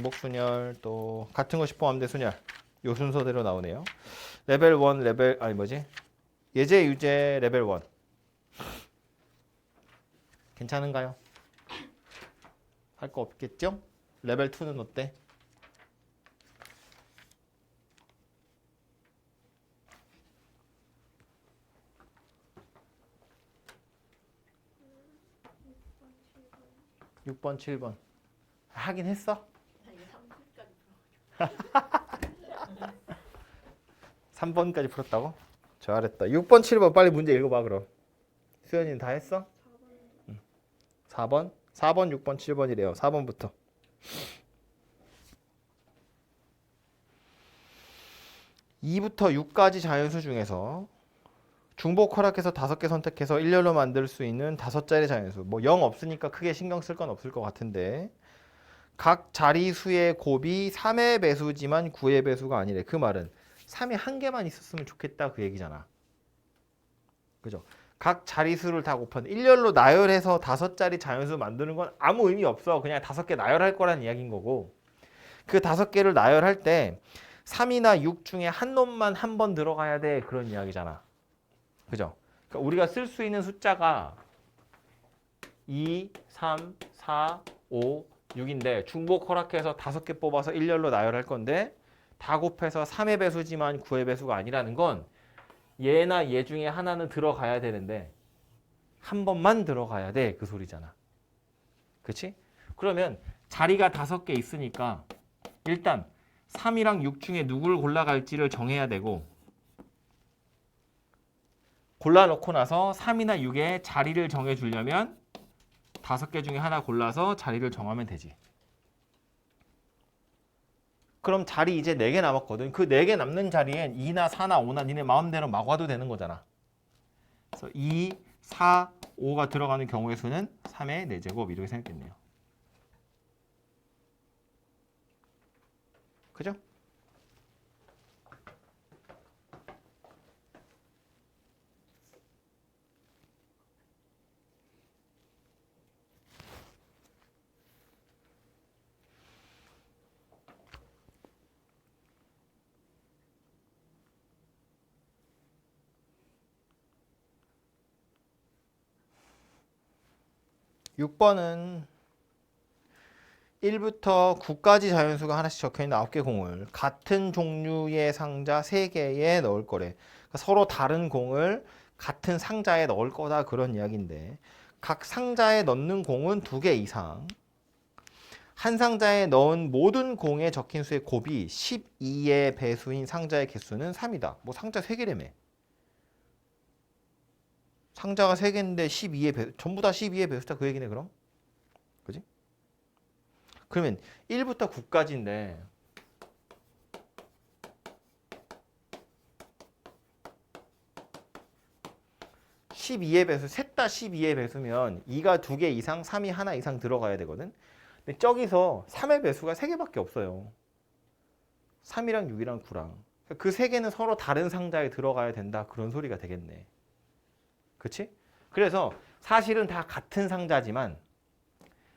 중복순열 또 같은 것이 포함된 순열 요 순서대로 나오네요. 레벨 1 레벨 예제 유제 레벨 1 괜찮은가요? 할 거 없겠죠? 레벨 2는 어때? 육 번 7번 하긴 했어? 3번까지 풀었다고? 잘했다. 6번 7번 빨리 문제 읽어봐 그럼. 수현이는 다 했어? 4번? 4번 6번 7번이래요. 4번부터. 2부터 6까지 자연수 중에서 중복 허락해서 5개 선택해서 일렬로 만들 수 있는 5자리 자연수. 뭐 0 없으니까 크게 신경 쓸 건 없을 것 같은데 각 자리수의 곱이 3의 배수지만 9의 배수가 아니래. 그 말은 3이 한 개만 있었으면 좋겠다 그 얘기잖아. 그죠? 각 자리수를 다 곱하는 일렬로 나열해서 5자리 자연수 만드는 건 아무 의미 없어. 그냥 5개 나열할 거란 이야기인 거고 그 5개를 나열할 때 3이나 6 중에 한 놈만 한 번 들어가야 돼 그런 이야기잖아. 그죠? 그러니까 우리가 쓸 수 있는 숫자가 2, 3, 4, 5, 6인데 중복 허락해서 5개 뽑아서 일렬로 나열할 건데 다 곱해서 3의 배수지만 9의 배수가 아니라는 건 얘나 얘 중에 하나는 들어가야 되는데 한 번만 들어가야 돼 그 소리잖아. 그치? 그러면 자리가 5개 있으니까 일단 3이랑 6 중에 누굴 골라갈지를 정해야 되고 골라놓고 나서 3이나 6의 자리를 정해주려면 5개 중에 하나 골라서 자리를 정하면 되지. 그럼 자리 이제 4개 남았거든. 그 4개 남는 자리엔 2나 4나 5나 니네 마음대로 막 와도 되는 거잖아. 그래서 2, 4, 5가 들어가는 경우의 수는 3의 4제곱 이렇게 생겼겠네요. 그죠? 6번은 1부터 9까지 자연수가 하나씩 적혀있는 9개 공을 같은 종류의 상자 3개에 넣을 거래. 그러니까 서로 다른 공을 같은 상자에 넣을 거다 그런 이야기인데 각 상자에 넣는 공은 2개 이상 한 상자에 넣은 모든 공에 적힌 수의 곱이 12의 배수인 상자의 개수는 3이다. 뭐 상자 3개라며. 상자가 3개인데 12의 배수, 전부 다 12의 배수다 그 얘기네 그럼? 그지? 그러면 1부터 9까지인데 (12의) 배수, 셋 다 12의 배수면 2가 2개 이상, 3이 하나 이상 들어가야 되거든. 근데 저기서 3의 배수가 3개밖에 없어요. 3이랑 6이랑 9랑. 그 3개는 서로 다른 상자에 들어가야 된다. 그런 소리가 되겠네. 그치? 그래서 사실은 다 같은 상자지만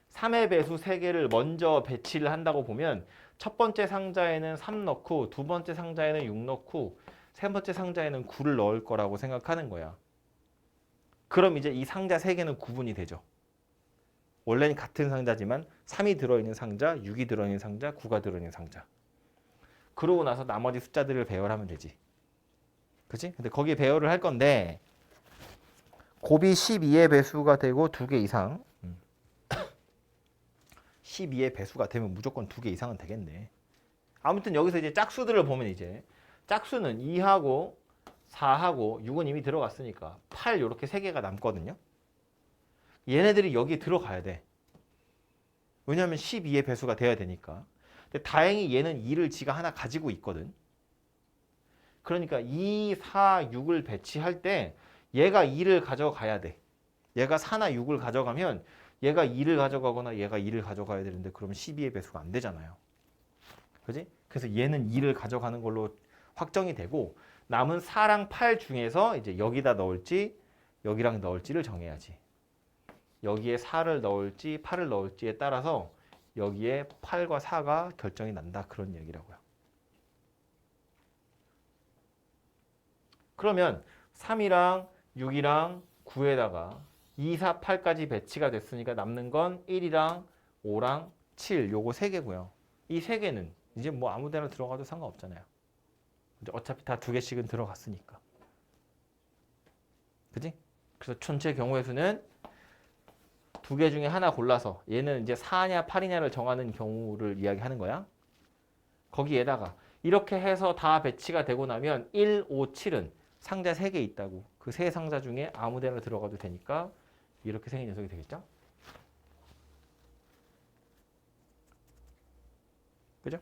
3의 배수 3개를 먼저 배치를 한다고 보면 첫 번째 상자에는 3 넣고 두 번째 상자에는 6 넣고 세 번째 상자에는 9를 넣을 거라고 생각하는 거야. 그럼 이제 이 상자 3개는 구분이 되죠. 원래는 같은 상자지만 3이 들어있는 상자, 6이 들어있는 상자, 9가 들어있는 상자. 그러고 나서 나머지 숫자들을 배열하면 되지. 그치? 근데 거기에 배열을 할 건데 곱이 12의 배수가 되고 2개 이상 12의 배수가 되면 무조건 2개 이상은 되겠네. 아무튼 여기서 이제 짝수들을 보면 이제 짝수는 2하고 4하고 6은 이미 들어갔으니까 8 이렇게 3개가 남거든요. 얘네들이 여기에 들어가야 돼. 왜냐하면 12의 배수가 돼야 되니까. 근데 다행히 얘는 2를 지가 하나 가지고 있거든. 그러니까 2, 4, 6을 배치할 때 얘가 2를 가져가야 돼. 얘가 4나 6을 가져가면 얘가 2를 가져가거나 얘가 2를 가져가야 되는데 그러면 12의 배수가 안 되잖아요. 그지? 그래서 얘는 2를 가져가는 걸로 확정이 되고 남은 4랑 8 중에서 이제 여기다 넣을지 여기랑 넣을지를 정해야지. 여기에 4를 넣을지 8을 넣을지에 따라서 여기에 8과 4가 결정이 난다. 그런 얘기라고요. 그러면 3이랑 6이랑 9에다가 2, 4, 8까지 배치가 됐으니까 남는 건 1이랑 5랑 7 요거 3개고요. 이 3개는 이제 뭐 아무 데나 들어가도 상관없잖아요. 어차피 다 2개씩은 들어갔으니까. 그지? 그래서 전체 경우의 수는 2개 중에 하나 골라서 얘는 이제 4냐 8이냐를 정하는 경우를 이야기하는 거야. 거기에다가 이렇게 해서 다 배치가 되고 나면 1, 5, 7은 상자 3개 있다고. 그 세 상자 중에 아무 데나 들어가도 되니까 이렇게 생긴 녀석이 되겠죠? 그죠?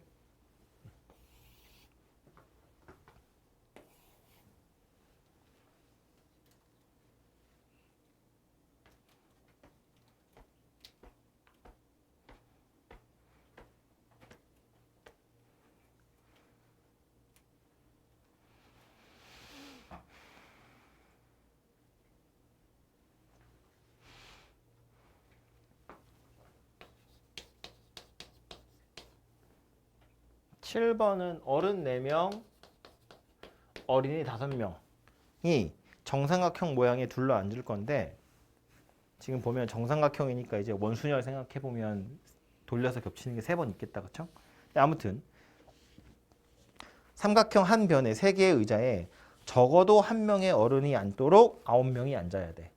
7번은 어른 4명, 어린이 5명이 정삼각형 모양에 둘러앉을 건데 지금 보면 정삼각형이니까 이제 원순열 생각해보면 돌려서 겹치는 게 3번 있겠다. 그쵸? 아무튼 삼각형 한 변에 3개의 의자에 적어도 한 명의 어른이 앉도록 9명이 앉아야 돼.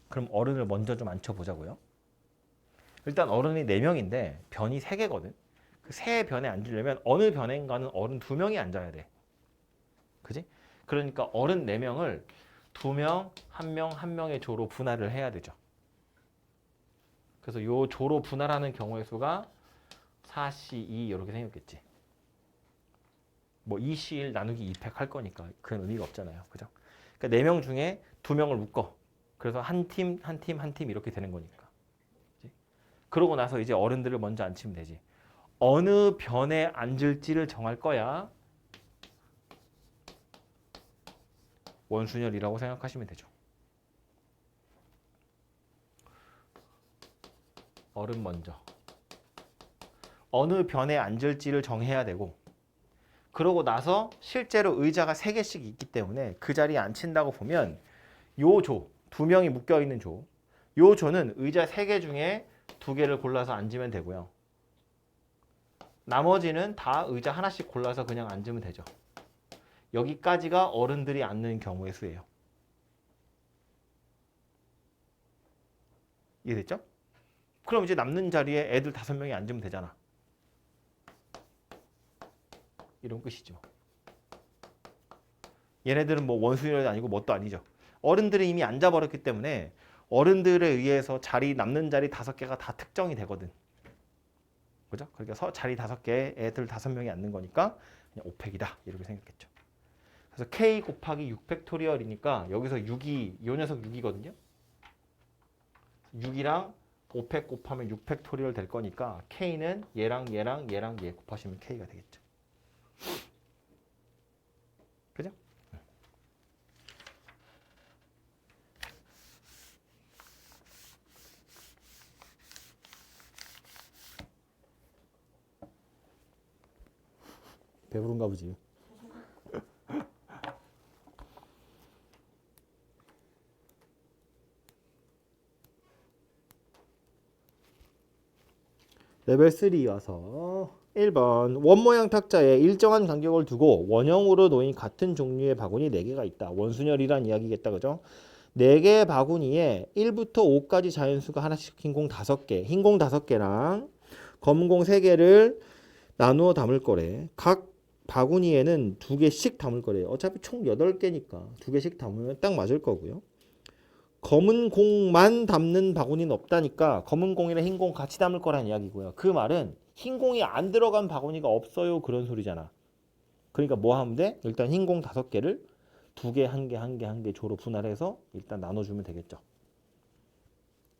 그럼 어른을 먼저 좀 앉혀보자고요. 일단 어른이 4명인데 변이 3개거든. 그 세 변에 앉으려면 어느 변인가는 어른 2명이 앉아야 돼. 그지? 그러니까 어른 4명을 2명, 1명, 1명의 조로 분할을 해야 되죠. 그래서 요 조로 분할하는 경우의 수가 4C2 이렇게 생겼겠지. 뭐 2C1 나누기 2팩 할 거니까 그런 의미가 없잖아요. 그죠? 그러니까 4명 중에 2명을 묶어. 그래서 한 팀, 한 팀, 한 팀 이렇게 되는 거니까. 그치? 그러고 나서 이제 어른들을 먼저 앉히면 되지. 어느 변에 앉을지를 정할 거야. 원순열이라고 생각하시면 되죠. 어른 먼저. 어느 변에 앉을지를 정해야 되고 그러고 나서 실제로 의자가 3개씩 있기 때문에 그 자리에 앉힌다고 보면 요 조, 2명이 묶여있는 조, 요 조는 의자 3개 중에 2개를 골라서 앉으면 되고요. 나머지는 다 의자 하나씩 골라서 그냥 앉으면 되죠. 여기까지가 어른들이 앉는 경우의 수예요. 이해됐죠? 그럼 이제 남는 자리에 애들 5명이 앉으면 되잖아. 이런 끝이죠. 얘네들은 뭐 원수율도 아니고 뭣도 아니죠. 어른들이 이미 앉아버렸기 때문에 어른들에 의해서 남는 자리 5개가 다 특정이 되거든. 그죠? 그러니까 자리 5개에 애들 5명이 앉는 거니까 그냥 5팩이다. 이렇게 생각했죠. 그래서 K 곱하기 6팩토리얼이니까 여기서 6이, 이 녀석 6이거든요. 6이랑 5팩 곱하면 6팩토리얼 될 거니까 K는 얘랑 얘랑 얘랑 얘 곱하시면 K가 되겠죠. 그죠? 배부른가 보지. 레벨 3 와서 1번 원모양 탁자에 일정한 간격을 두고 원형으로 놓인 같은 종류의 바구니 4개가 있다. 원순열이란 이야기겠다. 그죠? 4개의 바구니에 1부터 5까지 자연수가 하나씩 흰 공 5개, 흰 공 5개랑 검은 공 3개를 나누어 담을 거래. 각 바구니에는 2개씩 담을 거래요. 어차피 총 8개니까 2개씩 담으면 딱 맞을 거고요. 검은 공만 담는 바구니는 없다니까 검은 공이랑 흰 공 같이 담을 거란 이야기고요. 그 말은 흰 공이 안 들어간 바구니가 없어요. 그런 소리잖아. 그러니까 뭐 하면 돼? 일단 흰 공 5개를 2개, 1개, 1개, 1개 조로 분할해서 일단 나눠주면 되겠죠.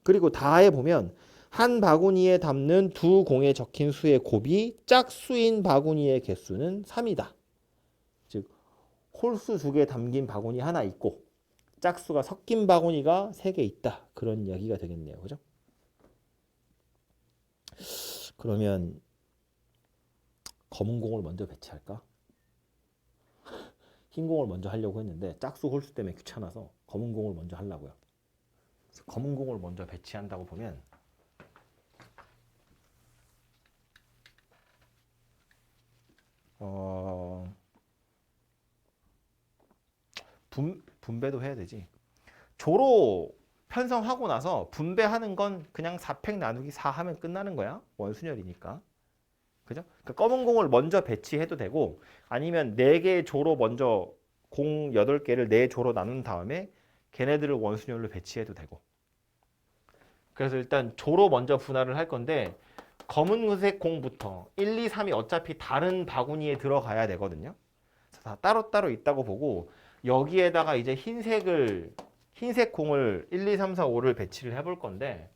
그리고 다해 보면 한 바구니에 담는 2공에 적힌 수의 곱이 짝수인 바구니의 개수는 3이다. 즉 홀수 2개 담긴 바구니 하나 있고 짝수가 섞인 바구니가 3개 있다. 그런 이야기가 되겠네요. 그죠? 그러면 검은 공을 먼저 배치할까? 흰 공을 먼저 하려고 했는데 짝수 홀수 때문에 귀찮아서 검은 공을 먼저 하려고요. 그래서 검은 공을 먼저 배치한다고 보면 분배도 해야 되지. 조로 편성하고 나서 분배하는 건 그냥 4팩 나누기 4 하면 끝나는 거야. 원순열이니까. 그죠? 그러니까 검은 공을 먼저 배치해도 되고 아니면 4개의 조로 먼저 공 8개를 4조로 나눈 다음에 걔네들을 원순열로 배치해도 되고. 그래서 일단 조로 먼저 분할을 할 건데 검은색 공부터 1, 2, 3이 어차피 다른 바구니에 들어가야 되거든요. 그래서 다 따로따로 있다고 보고 여기에다가 이제 흰색 공을 1, 2, 3, 4, 5를 배치를 해볼 건데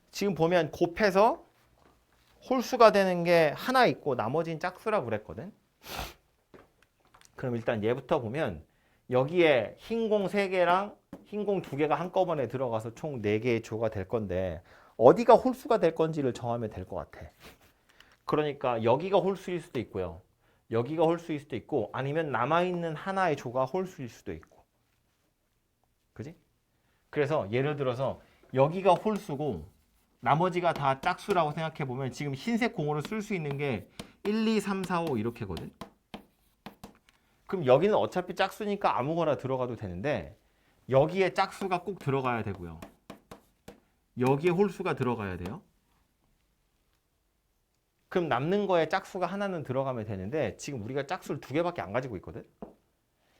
지금 보면 곱해서 홀수가 되는 게 하나 있고 나머지는 짝수라고 그랬거든. 그럼 일단 얘부터 보면 여기에 흰 공 3개랑 흰 공 2개가 한꺼번에 들어가서 총 4개의 조가 될 건데 어디가 홀수가 될 건지를 정하면 될 것 같아. 그러니까 여기가 홀수일 수도 있고요. 여기가 홀수일 수도 있고 아니면 남아있는 하나의 조가 홀수일 수도 있고. 그지? 그래서 예를 들어서 여기가 홀수고 나머지가 다 짝수라고 생각해 보면 지금 흰색 공으로 쓸 수 있는 게 1, 2, 3, 4, 5 이렇게거든. 그럼 여기는 어차피 짝수니까 아무거나 들어가도 되는데 여기에 짝수가 꼭 들어가야 되고요. 여기에 홀수가 들어가야 돼요. 그럼 남는 거에 짝수가 하나는 들어가면 되는데 지금 우리가 짝수를 2개밖에 안 가지고 있거든.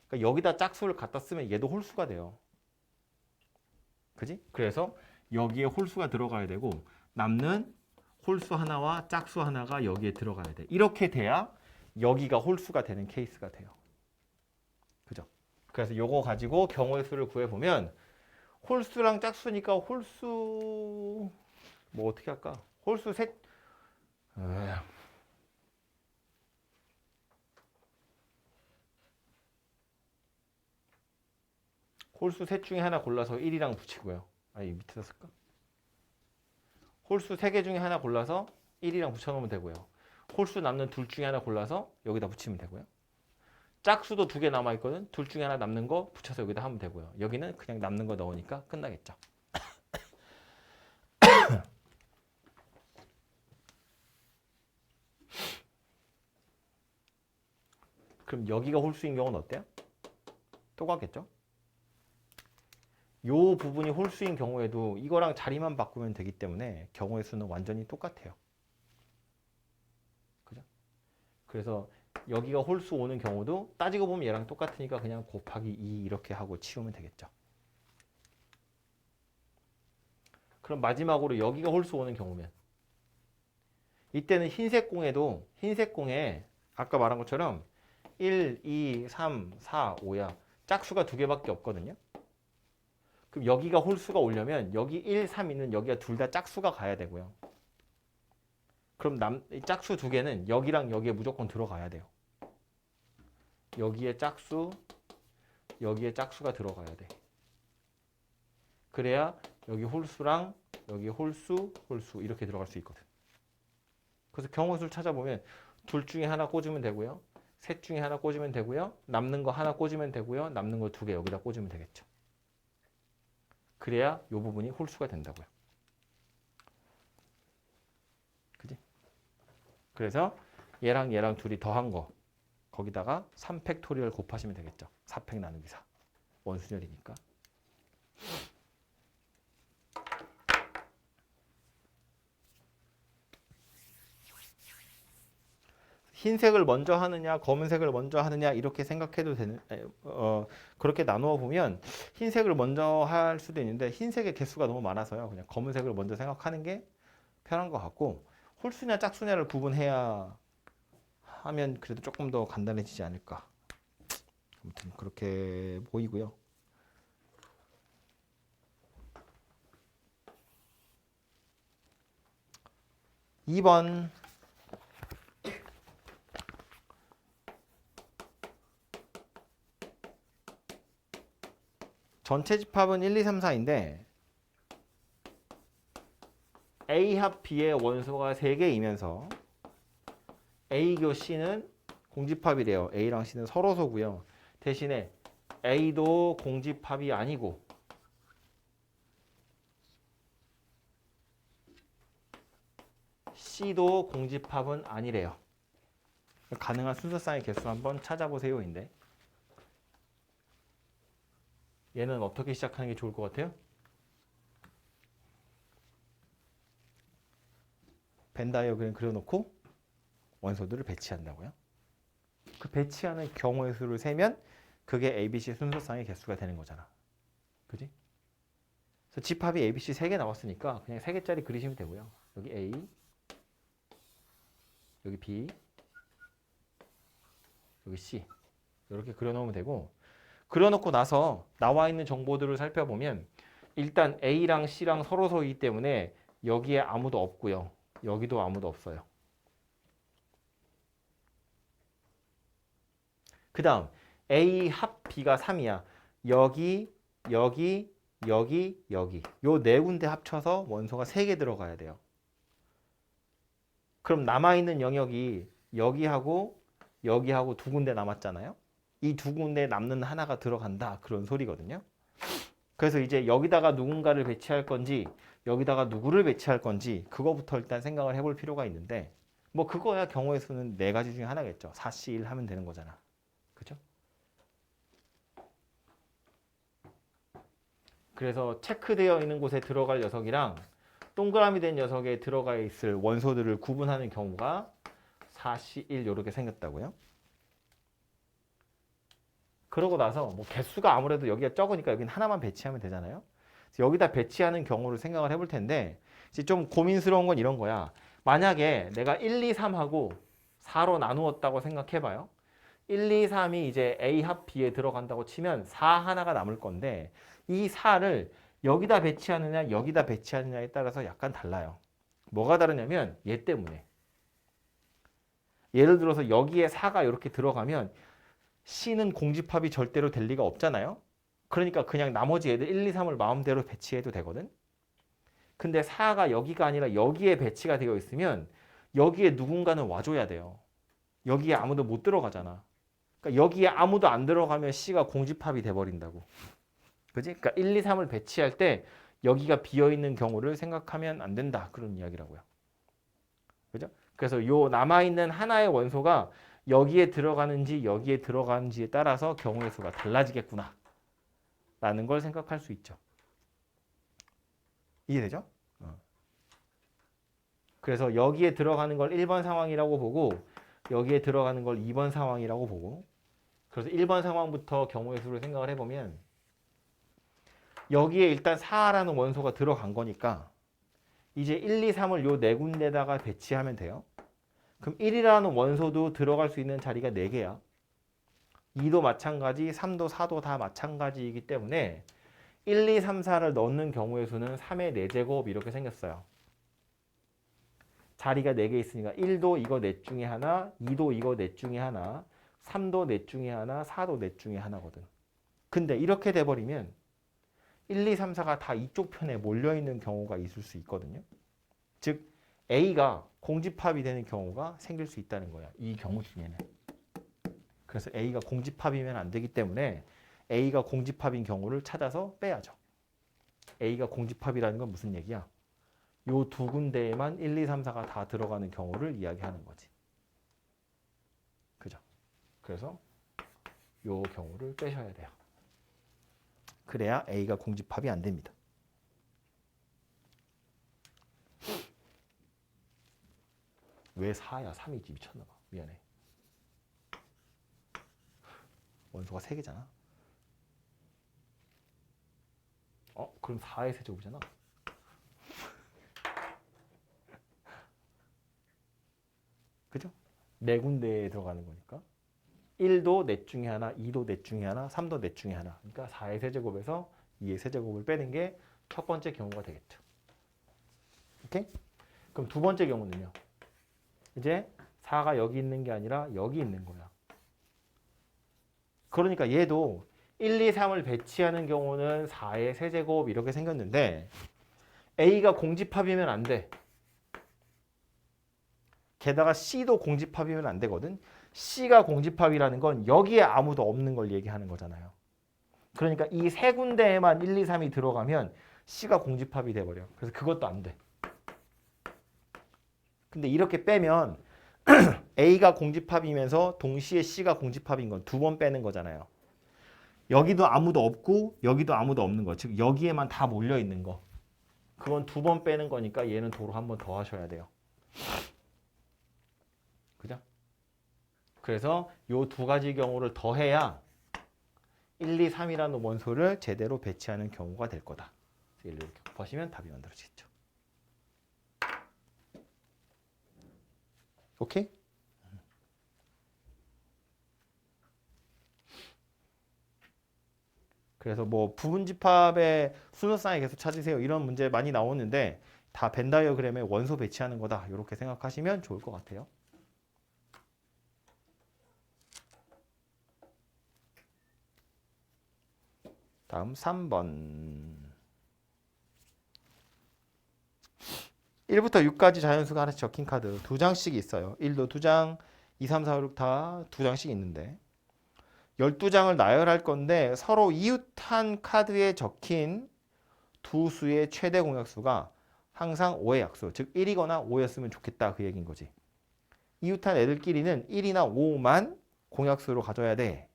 그러니까 여기다 짝수를 갖다 쓰면 얘도 홀수가 돼요. 그지? 그래서 여기에 홀수가 들어가야 되고 남는 홀수 하나와 짝수 하나가 여기에 들어가야 돼. 이렇게 돼야 여기가 홀수가 되는 케이스가 돼요. 그죠? 그래서 요거 가지고 경우의 수를 구해보면 홀수랑 짝수니까 홀수 뭐 어떻게 할까? 홀수 셋 홀수 셋 중에 하나 골라서 1이랑 붙이고요. 아니 밑에다 쓸까? 홀수 3개 중에 하나 골라서 1이랑 붙여놓으면 되고요. 홀수 남는 둘 중에 하나 골라서 여기다 붙이면 되고요. 짝수도 2개 남아있거든. 둘 중에 하나 남는 거 붙여서 여기다 하면 되고요. 여기는 그냥 남는 거 넣으니까 끝나겠죠. 그럼 여기가 홀수인 경우는 어때요? 또 같겠죠? 요 부분이 홀수인 경우에도 이거랑 자리만 바꾸면 되기 때문에 경우의 수는 완전히 똑같아요. 그죠? 그래서 여기가 홀수 오는 경우도 따지고 보면 얘랑 똑같으니까 그냥 곱하기 2 이렇게 하고 치우면 되겠죠. 그럼 마지막으로 여기가 홀수 오는 경우면 이때는 흰색 공에 아까 말한 것처럼 1, 2, 3, 4, 5야. 짝수가 2개밖에 없거든요. 그럼 여기가 홀수가 오려면 여기 1, 3 있는 여기가 둘 다 짝수가 가야 되고요. 그럼 짝수 2개는 여기랑 여기에 무조건 들어가야 돼요. 여기에 짝수, 여기에 짝수가 들어가야 돼. 그래야 여기 홀수랑 여기 홀수, 홀수 이렇게 들어갈 수 있거든. 그래서 경우수를 찾아보면 둘 중에 하나 꽂으면 되고요. 셋 중에 하나 꽂으면 되고요. 남는 거 하나 꽂으면 되고요. 남는 거 2개 여기다 꽂으면 되겠죠. 그래야 이 부분이 홀수가 된다고요. 그지? 그래서 얘랑 얘랑 둘이 더한 거 거기다가 3팩토리얼 곱하시면 되겠죠. 4팩 나누기 4. 원순열이니까. 흰색을 먼저 하느냐 검은색을 먼저 하느냐 이렇게 생각해도 되는 그렇게 나누어 보면 흰색을 먼저 할 수도 있는데 흰색의 개수가 너무 많아서요. 그냥 검은색을 먼저 생각하는 게 편한 것 같고 홀수냐 짝수냐를 구분해야 하면 그래도 조금 더 간단해지지 않을까. 아무튼 그렇게 보이고요. 2번 전체 집합은 1, 2, 3, 4인데 A 합 B의 원소가 3개이면서 A 교 C는 공집합이래요. A랑 C는 서로소고요. 대신에 A도 공집합이 아니고 C도 공집합은 아니래요. 가능한 순서쌍의 개수 한번 찾아보세요인데 얘는 어떻게 시작하는 게 좋을 것 같아요? 벤 다이어그램 그려놓고 원소들을 배치한다고요? 그 배치하는 경우의 수를 세면 그게 ABC 순서쌍의 개수가 되는 거잖아. 그지? 그래서 집합이 ABC 3개 나왔으니까 그냥 3개짜리 그리시면 되고요. 여기 A, 여기 B, 여기 C 이렇게 그려놓으면 되고 그려놓고 나서 나와 있는 정보들을 살펴보면 일단 A랑 C랑 서로소이기 때문에 여기에 아무도 없고요. 여기도 아무도 없어요. 그 다음 A 합 B가 3이야. 여기, 여기, 여기, 여기 요 네 군데 합쳐서 원소가 3개 들어가야 돼요. 그럼 남아있는 영역이 여기하고 여기하고 2군데 남았잖아요. 이 2군데 남는 하나가 들어간다 그런 소리거든요. 그래서 이제 여기다가 누군가를 배치할 건지 여기다가 누구를 배치할 건지 그거부터 일단 생각을 해볼 필요가 있는데 뭐 그거야 경우의 수는 4가지 중에 하나겠죠. 4C1 하면 되는 거잖아. 그죠? 그래서 체크되어 있는 곳에 들어갈 녀석이랑 동그라미 된 녀석에 들어가 있을 원소들을 구분하는 경우가 4C1 이렇게 생겼다고요. 그러고 나서 뭐 개수가 아무래도 여기가 적으니까 여기는 하나만 배치하면 되잖아요. 여기다 배치하는 경우를 생각을 해볼 텐데 이제 좀 고민스러운 건 이런 거야. 만약에 내가 1, 2, 3하고 4로 나누었다고 생각해봐요. 1, 2, 3이 이제 A 합 B에 들어간다고 치면 4 하나가 남을 건데 이 4를 여기다 배치하느냐 여기다 배치하느냐에 따라서 약간 달라요. 뭐가 다르냐면 얘 때문에. 예를 들어서 여기에 4가 이렇게 들어가면 C는 공집합이 절대로 될 리가 없잖아요. 그러니까 그냥 나머지 애들 1, 2, 3을 마음대로 배치해도 되거든. 근데 4가 여기가 아니라 여기에 배치가 되어 있으면 여기에 누군가는 와줘야 돼요. 여기에 아무도 못 들어가잖아. 그러니까 여기에 아무도 안 들어가면 C가 공집합이 돼버린다고. 그지? 그러니까 1, 2, 3을 배치할 때 여기가 비어있는 경우를 생각하면 안 된다. 그런 이야기라고요. 그죠? 그래서 요 남아있는 하나의 원소가 여기에 들어가는지 여기에 들어가는지에 따라서 경우의 수가 달라지겠구나 라는 걸 생각할 수 있죠. 이해되죠? 그래서 여기에 들어가는 걸 1번 상황이라고 보고 여기에 들어가는 걸 2번 상황이라고 보고 그래서 1번 상황부터 경우의 수를 생각을 해보면 여기에 일단 4라는 원소가 들어간 거니까 이제 1, 2, 3을 요 네 군데다가 배치하면 돼요. 그럼 1이라는 원소도 들어갈 수 있는 자리가 4개야. 2도 마찬가지, 3도, 4도 다 마찬가지이기 때문에 1, 2, 3, 4를 넣는 경우의 수는 3의 4제곱 이렇게 생겼어요. 자리가 4개 있으니까 1도 이거 넷 중에 하나, 2도 이거 넷 중에 하나, 3도 넷 중에 하나, 4도 넷 중에 하나거든. 근데 이렇게 돼버리면 1, 2, 3, 4가 다 이쪽 편에 몰려있는 경우가 있을 수 있거든요. 즉 A가 공집합이 되는 경우가 생길 수 있다는 거야. 이 경우 중에는. 그래서 A가 공집합이면 안 되기 때문에 A가 공집합인 경우를 찾아서 빼야죠. A가 공집합이라는 건 무슨 얘기야? 요 2군데에만 1, 2, 3, 4가 다 들어가는 경우를 이야기하는 거지. 그죠? 그래서 요 경우를 빼셔야 돼요. 그래야 A가 공집합이 안 됩니다. 왜 4야? 3이지 미쳤나봐. 미안해. 원소가 3개잖아. 그럼 4의 세제곱이잖아. 그죠? 4군데에 들어가는 거니까. 1도 넷 중에 하나, 2도 넷 중에 하나, 3도 넷 중에 하나. 그러니까 4의 세제곱에서 2의 세제곱을 빼는 게 첫 번째 경우가 되겠죠. 오케이? 그럼 두 번째 경우는요. 이제 4가 여기 있는 게 아니라 여기 있는 거야. 그러니까 얘도 1, 2, 3을 배치하는 경우는 4의 세제곱 이렇게 생겼는데 A가 공집합이면 안 돼. 게다가 C도 공집합이면 안 되거든. C가 공집합이라는 건 여기에 아무도 없는 걸 얘기하는 거잖아요. 그러니까 이 세 군데에만 1, 2, 3이 들어가면 C가 공집합이 돼버려. 그래서 그것도 안 돼. 근데 이렇게 빼면 A가 공집합이면서 동시에 C가 공집합인 건 두 번 빼는 거잖아요. 여기도 아무도 없고 여기도 아무도 없는 거. 즉 여기에만 다 몰려 있는 거. 그건 두 번 빼는 거니까 얘는 도로 한 번 더 하셔야 돼요. 그죠? 그래서 요 두 가지 경우를 더해야 1, 2, 3이라는 원소를 제대로 배치하는 경우가 될 거다. 이렇게 보시면 답이 만들어지겠죠. 오케이? 그래서 뭐 부분집합의 순서쌍에 계속 찾으세요. 이런 문제 많이 나오는데 다 벤 다이어그램에 원소 배치하는 거다. 이렇게 생각하시면 좋을 것 같아요. 다음 3번. 1부터 6까지 자연수가 하나씩 적힌 카드 두 장씩 있어요. 1도 2장, 2, 3, 4, 6 다 두 장씩 있는데 12장을 나열할 건데 서로 이웃한 카드에 적힌 두 수의 최대 공약수가 항상 5의 약수, 즉 1이거나 5였으면 좋겠다 그 얘기인 거지. 이웃한 애들끼리는 1이나 5만 공약수로 가져야 돼.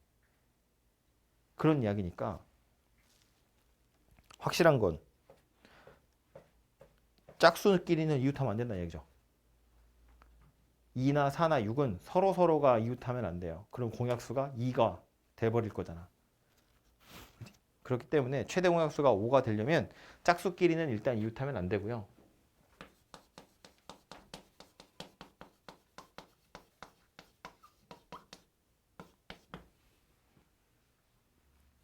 그런 이야기니까 확실한 건 짝수끼리는 이웃하면 안 된다는 얘기죠. 2나 4나 6은 서로가 이웃하면 안 돼요. 그럼 공약수가 2가 돼버릴 거잖아. 그렇기 때문에 최대 공약수가 5가 되려면 짝수끼리는 일단 이웃하면 안 되고요.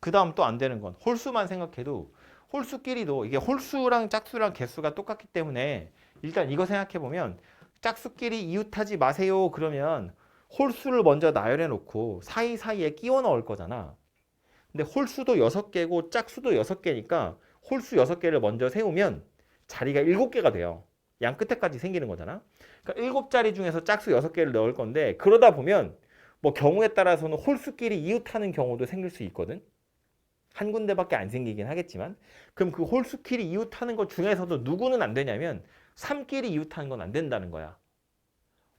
그 다음 또 안 되는 건 홀수만 생각해도 홀수끼리도 이게 홀수랑 짝수랑 개수가 똑같기 때문에 일단 이거 생각해보면 짝수끼리 이웃하지 마세요 그러면 홀수를 먼저 나열해 놓고 사이사이에 끼워 넣을 거잖아. 근데 홀수도 6개고 짝수도 6개니까 홀수 6개를 먼저 세우면 자리가 7개가 돼요. 양 끝에까지 생기는 거잖아. 그러니까 7자리 중에서 짝수 6개를 넣을 건데 그러다 보면 뭐 경우에 따라서는 홀수끼리 이웃하는 경우도 생길 수 있거든. 한 군데밖에 안 생기긴 하겠지만 그럼 그 홀수끼리 이웃하는 것 중에서도 누구는 안 되냐면 3끼리 이웃하는 건 안 된다는 거야.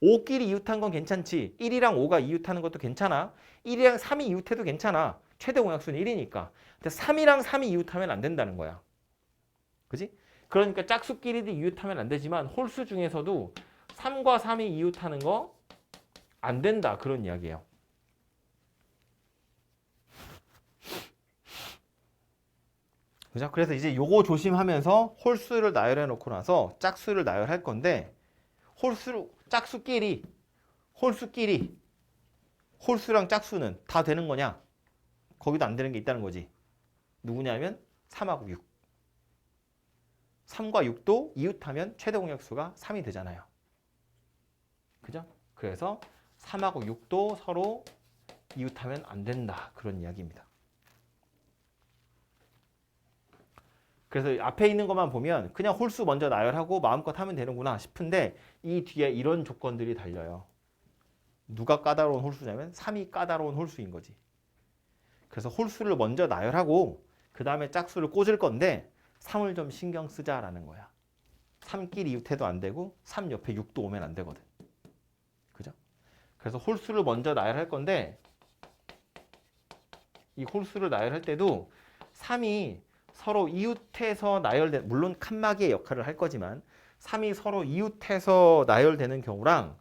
5끼리 이웃한 건 괜찮지. 1이랑 5가 이웃하는 것도 괜찮아. 1이랑 3이 이웃해도 괜찮아. 최대 공약수는 1이니까. 근데 3이랑 3이 이웃하면 안 된다는 거야. 그지? 그러니까 짝수끼리도 이웃하면 안 되지만 홀수 중에서도 3과 3이 이웃하는 거 안 된다. 그런 이야기예요. 그죠? 그래서 이제 요거 조심하면서 홀수를 나열해 놓고 나서 짝수를 나열할 건데 짝수끼리 홀수랑 짝수는 다 되는 거냐? 거기도 안 되는 게 있다는 거지. 누구냐면 3하고 6. 3과 6도 이웃하면 최대 공약수가 3이 되잖아요. 그죠? 그래서 3하고 6도 서로 이웃하면 안 된다. 그런 이야기입니다. 그래서 앞에 있는 것만 보면 그냥 홀수 먼저 나열하고 마음껏 하면 되는구나 싶은데 이 뒤에 이런 조건들이 달려요. 누가 까다로운 홀수냐면 3이 까다로운 홀수인 거지. 그래서 홀수를 먼저 나열하고 그 다음에 짝수를 꽂을 건데 3을 좀 신경 쓰자라는 거야. 3끼리 이웃해도 안 되고 3 옆에 6도 오면 안 되거든. 그죠? 그래서 홀수를 먼저 나열할 건데 이 홀수를 나열할 때도 3이 서로 이웃해서 나열된 물론 칸막이의 역할을 할 거지만 3이 서로 이웃해서 나열되는 경우랑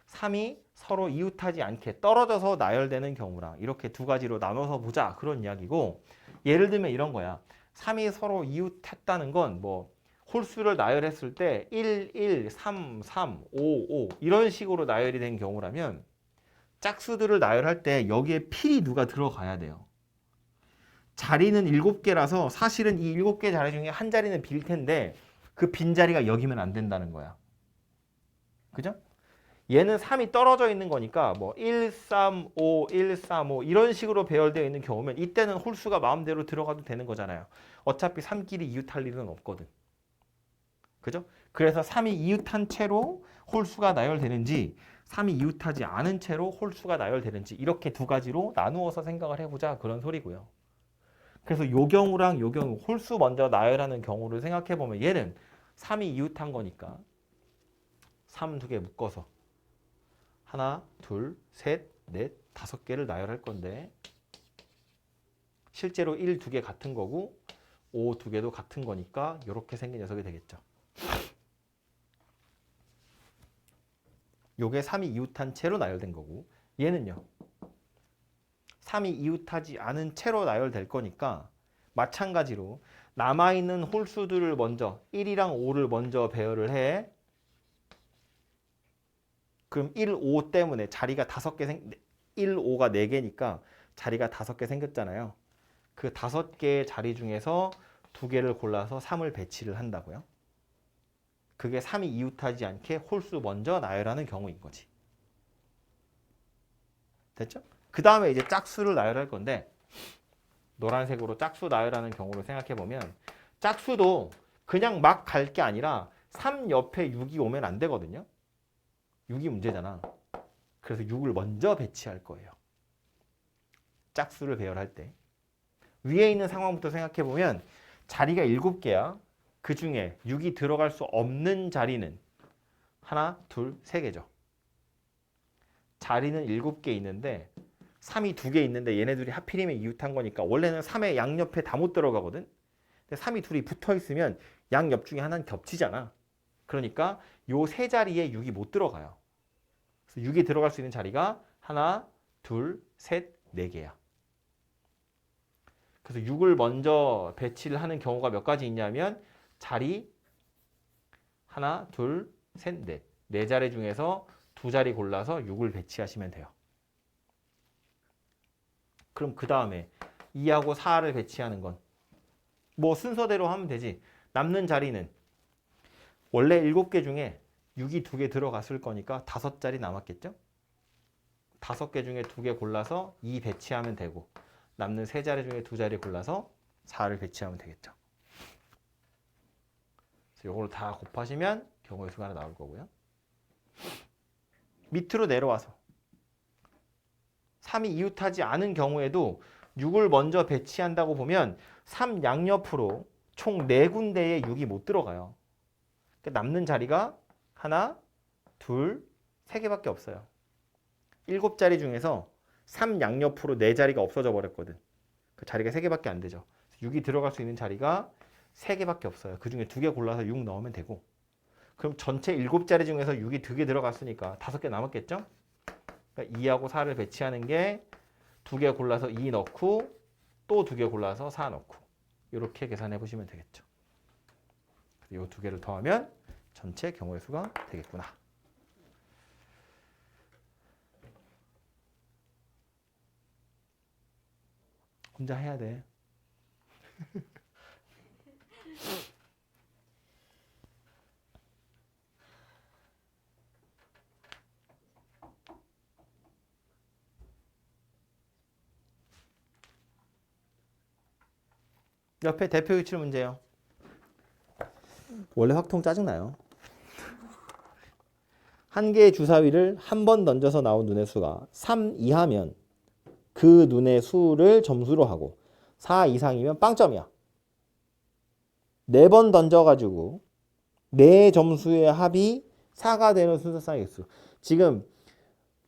3이 서로 이웃하지 않게 떨어져서 나열되는 경우랑 이렇게 두 가지로 나눠서 보자 그런 이야기고 예를 들면 이런 거야. 3이 서로 이웃했다는 건 뭐 홀수를 나열했을 때 1, 1, 3, 3, 5, 5 이런 식으로 나열이 된 경우라면 짝수들을 나열할 때 여기에 필히 누가 들어가야 돼요. 자리는 7개라서 사실은 이 7개 자리 중에 한 자리는 빌 텐데 그 빈자리가 여기면 안 된다는 거야. 그죠? 얘는 3이 떨어져 있는 거니까 뭐 1, 3, 5, 1, 3, 5 이런 식으로 배열되어 있는 경우면 이때는 홀수가 마음대로 들어가도 되는 거잖아요. 어차피 3끼리 이웃할 일은 없거든. 그죠? 그래서 3이 이웃한 채로 홀수가 나열되는지 3이 이웃하지 않은 채로 홀수가 나열되는지 이렇게 두 가지로 나누어서 생각을 해보자 그런 소리고요. 그래서 요 경우랑 요 경우 홀수 먼저 나열하는 경우를 생각해보면 얘는 3이 이웃한 거니까 3 두 개 묶어서 하나, 둘, 셋, 넷, 5개를 나열할 건데 실제로 1 두 개 같은 거고 5 두 개도 같은 거니까 이렇게 생긴 녀석이 되겠죠. 요게 3이 이웃한 채로 나열된 거고 얘는요. 3이 이웃하지 않은 채로 나열될 거니까 마찬가지로 남아있는 홀수들을 먼저 1이랑 5를 먼저 배열을 해. 그럼 1, 5 때문에 자리가 5개 1, 5가 4개니까 자리가 5개 생겼잖아요. 그 5개의 자리 중에서 2개를 골라서 3을 배치를 한다고요. 그게 3이 이웃하지 않게 홀수 먼저 나열하는 경우인 거지. 됐죠? 그 다음에 이제 짝수를 나열할 건데 노란색으로 짝수 나열하는 경우를 생각해 보면 짝수도 그냥 막 갈 게 아니라 3 옆에 6이 오면 안 되거든요. 6이 문제잖아. 그래서 6을 먼저 배치할 거예요. 짝수를 배열할 때. 위에 있는 상황부터 생각해 보면 자리가 7개야. 그 중에 6이 들어갈 수 없는 자리는 하나, 둘, 3개죠. 자리는 7개 있는데 3이 2개 있는데 얘네 둘이 하필이면 이웃한 거니까 원래는 3의 양옆에 다 못 들어가거든. 근데 3이 둘이 붙어 있으면 양옆 중에 하나는 겹치잖아. 그러니까 요 세 자리에 6이 못 들어가요. 그래서 6이 들어갈 수 있는 자리가 하나, 둘, 셋, 4개야. 그래서 6을 먼저 배치를 하는 경우가 몇 가지 있냐면 자리 하나, 둘, 셋, 넷. 4자리 중에서 2자리 골라서 6을 배치하시면 돼요. 그럼 그 다음에 2하고 4를 배치하는 건 뭐 순서대로 하면 되지. 남는 자리는 원래 7개 중에 6이 2개 들어갔을 거니까 5자리 남았겠죠? 5개 중에 2개 골라서 2 배치하면 되고 남는 3자리 중에 2자리 골라서 4를 배치하면 되겠죠. 그래서 이걸 다 곱하시면 경우의 수가 하나 나올 거고요. 밑으로 내려와서 3이 이웃하지 않은 경우에도 6을 먼저 배치한다고 보면 3 양옆으로 총 4군데에 6이 못 들어가요. 그러니까 남는 자리가 하나, 둘, 3개밖에 없어요. 7자리 중에서 3 양옆으로 4자리가 없어져 버렸거든. 그 자리가 3개밖에 안 되죠. 6이 들어갈 수 있는 자리가 3개밖에 없어요. 그 중에 2개 골라서 6 넣으면 되고 그럼 전체 7자리 중에서 6이 2개 들어갔으니까 5개 남았겠죠? 그러니까 2하고 4를 배치하는 게 2개 골라서 2 넣고 또 2개 골라서 4 넣고 이렇게 계산해 보시면 되겠죠. 이 2개를 더하면 전체 경우의 수가 되겠구나. 혼자 해야 돼. 옆에 대표 유출 문제요. 원래 확통 짜증나요. 한 개의 주사위를 한 번 던져서 나온 눈의 수가 3 이하면 그 눈의 수를 점수로 하고 4 이상이면 빵점이야. 4번 던져가지고 4 점수의 합이 4가 되는 순서상의 수. 지금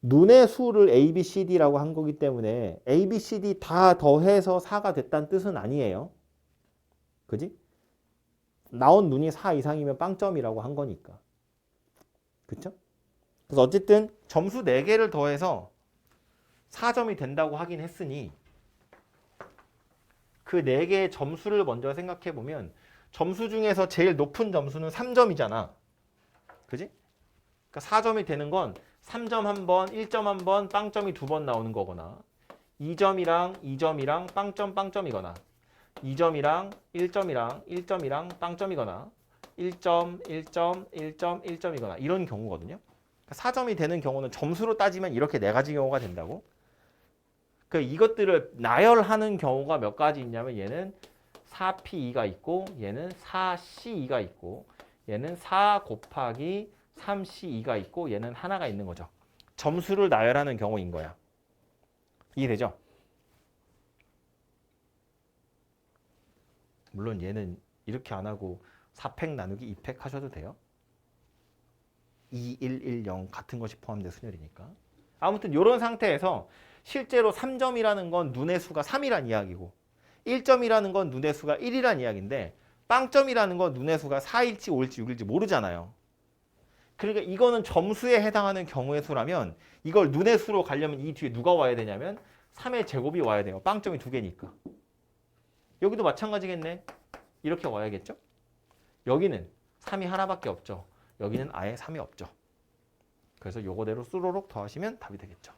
눈의 수를 A, B, C, D라고 한 거기 때문에 A, B, C, D 다 더해서 4가 됐다는 뜻은 아니에요. 그지? 나온 눈이 4 이상이면 빵점이라고 한 거니까. 그쵸? 그래서 어쨌든 점수 4개를 더해서 4점이 된다고 하긴 했으니 그 4개의 점수를 먼저 생각해 보면 점수 중에서 제일 높은 점수는 3점이잖아. 그지? 그러니까 4점이 되는 건 3점 한 번, 1점 한 번, 빵점이 2번 나오는 거거나 2점이랑 2점이랑 빵점 빵점이거나 2점이랑 1점이랑 1점이랑 빵점이거나 1점, 1점, 1점, 1점이거나 이런 경우거든요. 4점이 되는 경우는 점수로 따지면 이렇게 네 가지 경우가 된다고. 그 이것들을 나열하는 경우가 몇 가지 있냐면 얘는 4P2가 있고 얘는 4C2가 있고 얘는 4 곱하기 3C2가 있고 얘는 하나가 있는 거죠. 점수를 나열하는 경우인 거야. 이해되죠? 물론 얘는 이렇게 안 하고 4팩 나누기 2팩 하셔도 돼요. 2, 1, 1, 0 같은 것이 포함된 순열이니까. 아무튼 이런 상태에서 실제로 3점이라는 건 눈의 수가 3이란 이야기고 1점이라는 건 눈의 수가 1이란 이야기인데 빵점이라는 건 눈의 수가 4일지 5일지 6일지 모르잖아요. 그러니까 이거는 점수에 해당하는 경우의 수라면 이걸 눈의 수로 가려면 이 뒤에 누가 와야 되냐면 3의 제곱이 와야 돼요. 빵점이 2개니까. 여기도 마찬가지겠네. 이렇게 와야겠죠? 여기는 3이 하나밖에 없죠. 여기는 아예 3이 없죠. 그래서 요거대로 쑤로록 더하시면 답이 되겠죠.